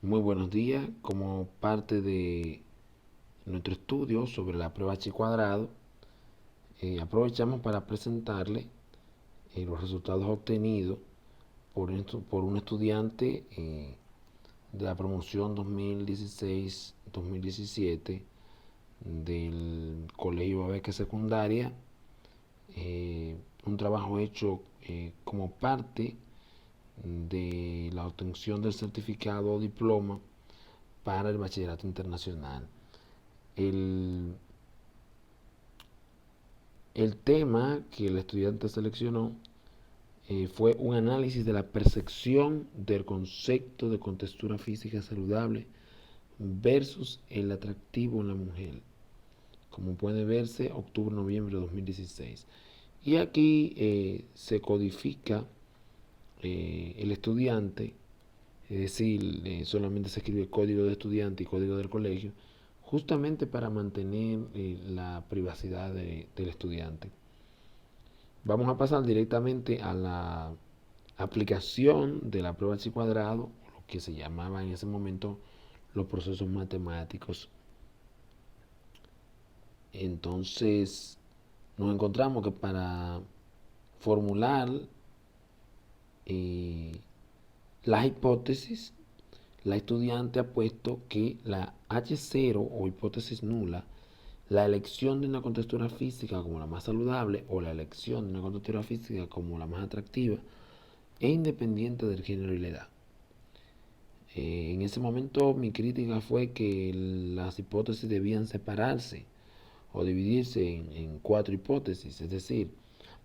Muy buenos días. Como parte de nuestro estudio sobre la prueba H cuadrado, aprovechamos para presentarle los resultados obtenidos por un estudiante de la promoción 2016-2017 del Colegio Abeque Secundaria, un trabajo hecho como parte de la obtención del certificado o diploma para el bachillerato internacional. El, el tema que el estudiante seleccionó fue un análisis de la percepción del concepto de contextura física saludable versus el atractivo en la mujer. Como puede verse, octubre-noviembre de 2016. Y aquí se codifica el estudiante, es decir, solamente se escribe código de estudiante y código del colegio, justamente para mantener la privacidad del estudiante. Vamos a pasar directamente a la aplicación de la prueba H cuadrado, lo que se llamaba en ese momento los procesos matemáticos. Entonces, nos encontramos que para formular eh, las hipótesis, la estudiante ha puesto que la H0 o hipótesis nula, la elección de una contextura física como la más saludable o la elección de una contextura física como la más atractiva es independiente del género y la edad. En ese momento mi crítica fue que las hipótesis debían separarse o dividirse en cuatro hipótesis, es decir,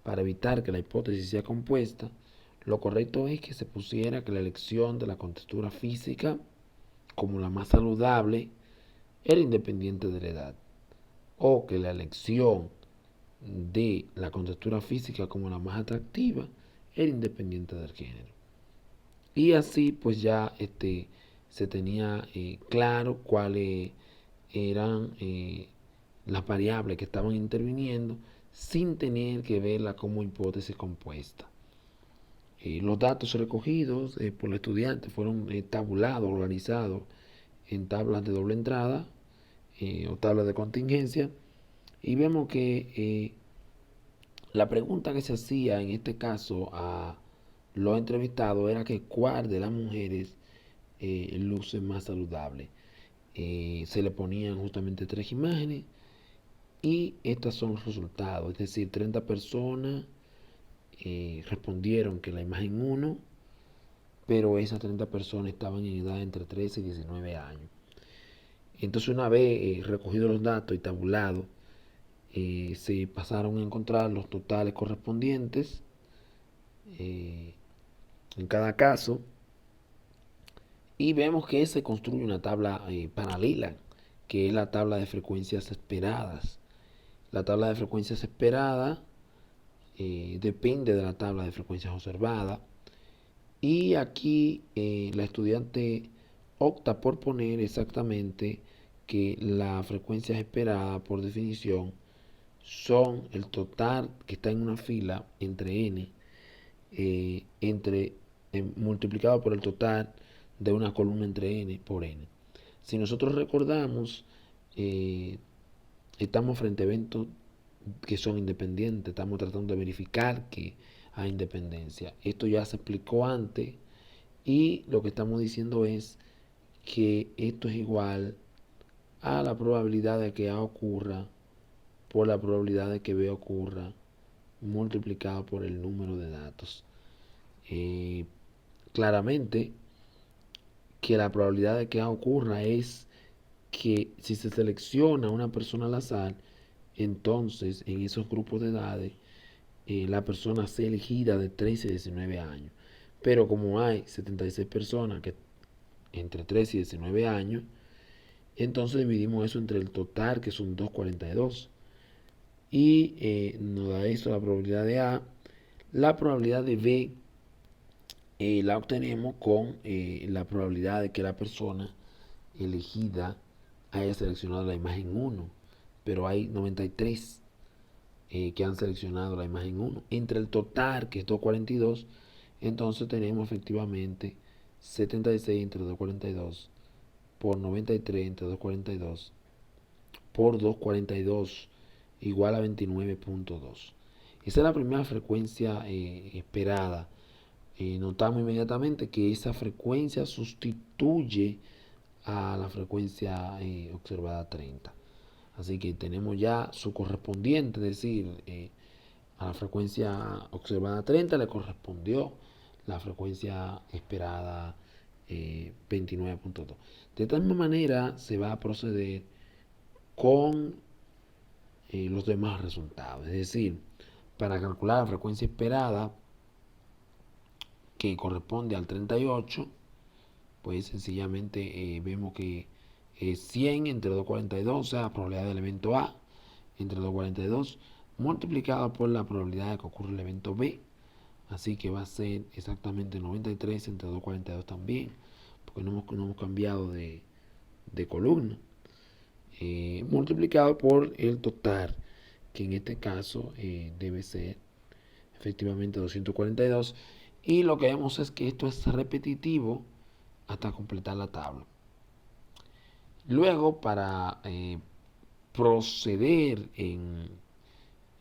para evitar que la hipótesis sea compuesta, lo correcto es que se pusiera que la elección de la contextura física como la más saludable era independiente de la edad, o que la elección de la contextura física como la más atractiva era independiente del género. Y así pues ya se tenía claro cuáles eran las variables que estaban interviniendo sin tener que verla como hipótesis compuesta. Los datos recogidos por los estudiantes fueron tabulados, organizados en tablas de doble entrada o tablas de contingencia, y vemos que la pregunta que se hacía en este caso a los entrevistados era que cuál de las mujeres luce más saludable. Se le ponían justamente tres imágenes y estos son los resultados, es decir, 30 personas respondieron que la imagen uno, pero esas 30 personas estaban en edad entre 13 y 19 años. Entonces una vez recogidos los datos y tabulados, se pasaron a encontrar los totales correspondientes eh, en cada caso, y vemos que se construye una tabla paralela, que es la tabla de frecuencias esperadas. La tabla de frecuencias esperadas depende de la tabla de frecuencias observadas, y aquí la estudiante opta por poner exactamente que las frecuencias esperadas por definición son el total que está en una fila entre n, multiplicado por el total de una columna entre n por n. Si nosotros recordamos, eh, estamos frente a eventos que son independientes, estamos tratando de verificar que hay independencia. Esto ya se explicó antes, y lo que estamos diciendo es que esto es igual a la probabilidad de que A ocurra por la probabilidad de que B ocurra multiplicado por el número de datos. Eh, Claramente que la probabilidad de que A ocurra es que si se selecciona una persona al azar, entonces en esos grupos de edades la persona sea elegida de 13 y 19 años. Pero como hay 76 personas que entre 13 y 19 años, entonces dividimos eso entre el total, que son 242. Y nos da eso la probabilidad de A. La probabilidad de B la obtenemos con la probabilidad de que la persona elegida haya seleccionado la imagen uno, pero hay 93 que han seleccionado la imagen uno. Entre el total, que es 242, entonces tenemos efectivamente 76 entre 242 por 93 entre 242 por 242 igual a 29.2. Esa es la primera frecuencia esperada. Notamos inmediatamente que esa frecuencia sustituye a la frecuencia observada 30. Así que tenemos ya su correspondiente, es decir, a la frecuencia observada 30 le correspondió la frecuencia esperada 29.2. De esta misma manera se va a proceder con los demás resultados. Es decir, para calcular la frecuencia esperada que corresponde al 38, pues sencillamente vemos que es 100 entre 242, o sea, la probabilidad del evento A entre 242 multiplicado por la probabilidad de que ocurra el evento B. Así que va a ser exactamente 93 entre 242 también, porque no hemos cambiado de columna. Multiplicado por el total, que en este caso debe ser efectivamente 242. Y lo que vemos es que esto es repetitivo hasta completar la tabla. Luego, para proceder en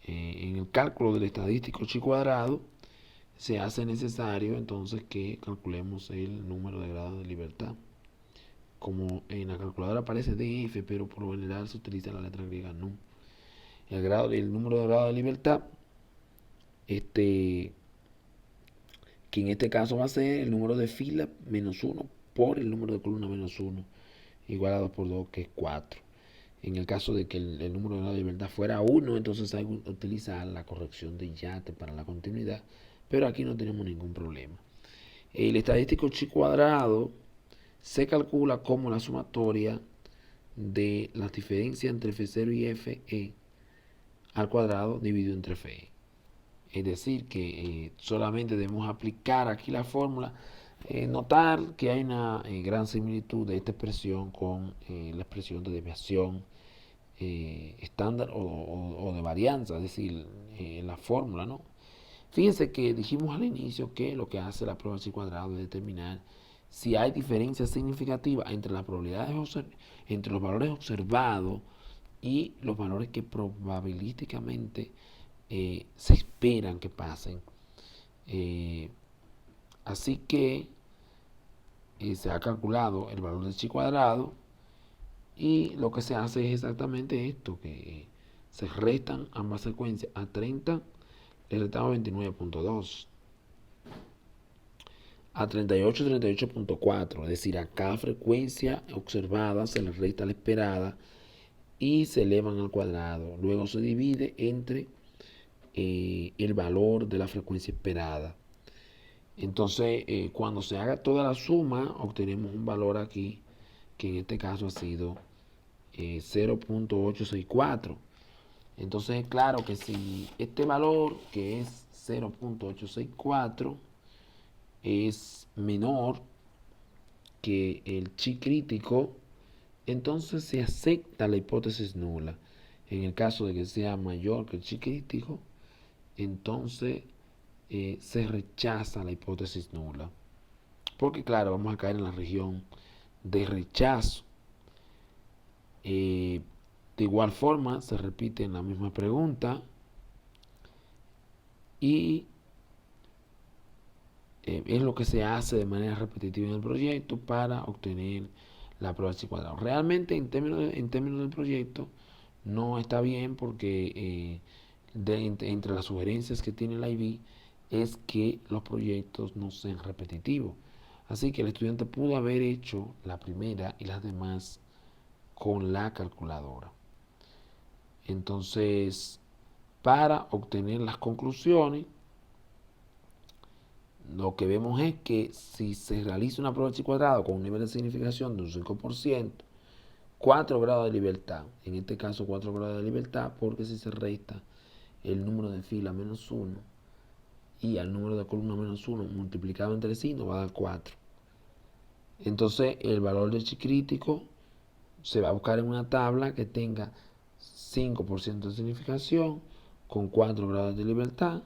el cálculo del estadístico chi cuadrado, se hace necesario entonces que calculemos el número de grados de libertad. Como en la calculadora aparece DF, pero por lo general se utiliza la letra griega NU. El número de grados de libertad, que en este caso va a ser el número de fila menos 1 por el número de columna menos 1, igual a 2 por 2, que es 4. En el caso de que el número de grados de libertad fuera 1, entonces hay que utilizar la corrección de Yate para la continuidad, pero aquí no tenemos ningún problema. El estadístico chi cuadrado se calcula como la sumatoria de las diferencias entre F0 y Fe al cuadrado dividido entre Fe. Es decir, que solamente debemos aplicar aquí la fórmula. Notar que hay una gran similitud de esta expresión con la expresión de desviación estándar o de varianza, es decir, la fórmula, ¿no? Fíjense que dijimos al inicio que lo que hace la prueba de chi cuadrado es determinar si hay diferencias significativas entre las probabilidades entre los valores observados y los valores que probabilísticamente se esperan que pasen. Así que se ha calculado el valor de chi cuadrado y lo que se hace es exactamente esto, que se restan ambas secuencias. A 30 le restamos 29.2. A 38, 38.4, es decir, a cada frecuencia observada se le resta la esperada y se elevan al cuadrado. Luego se divide entre el valor de la frecuencia esperada. Entonces, cuando se haga toda la suma, obtenemos un valor aquí, que en este caso ha sido 0.864. Entonces, claro que si este valor, que es 0.864, es menor que el chi crítico, entonces se acepta la hipótesis nula. En el caso de que sea mayor que el chi crítico, entonces se rechaza la hipótesis nula. Porque claro, vamos a caer en la región de rechazo. De igual forma, se repite en la misma pregunta y es lo que se hace de manera repetitiva en el proyecto para obtener la prueba de chi cuadrado. Realmente en términos del proyecto no está bien porque entre las sugerencias que tiene la IB es que los proyectos no sean repetitivos. Así que el estudiante pudo haber hecho la primera y las demás con la calculadora. Entonces, para obtener las conclusiones, lo que vemos es que si se realiza una prueba de chi cuadrado con un nivel de significación de un 5%, 4 grados de libertad, en este caso 4 grados de libertad, porque si se resta el número de fila menos 1 y al número de columna menos 1 multiplicado entre sí nos va a dar 4. Entonces el valor del chi crítico se va a buscar en una tabla que tenga 5% de significación con 4 grados de libertad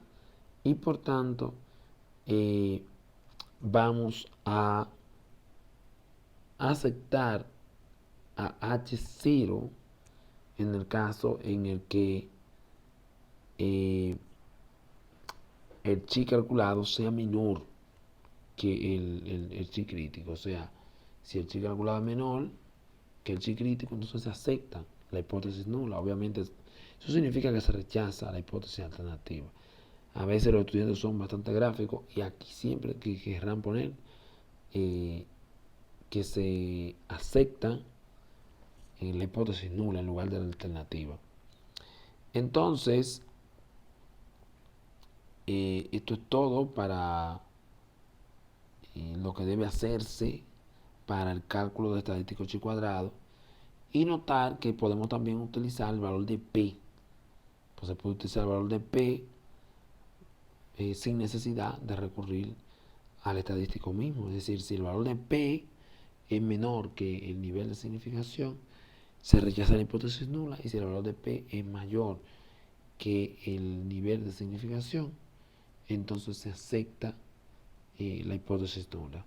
y por tanto vamos a aceptar a H0 en el caso en el que eh, el chi calculado sea menor que el chi crítico. O sea, si el chi calculado es menor que el chi crítico, entonces se acepta la hipótesis nula. Obviamente, eso significa que se rechaza la hipótesis alternativa. A veces los estudiantes son bastante gráficos y aquí siempre que querrán poner que se acepta la hipótesis nula en lugar de la alternativa. Entonces, esto es todo para lo que debe hacerse para el cálculo de estadístico chi cuadrado, y notar que podemos también utilizar el valor de P. Pues se puede utilizar el valor de P sin necesidad de recurrir al estadístico mismo. Es decir, si el valor de P es menor que el nivel de significación, se rechaza la hipótesis nula, y si el valor de P es mayor que el nivel de significación, entonces se acepta la hipótesis nula.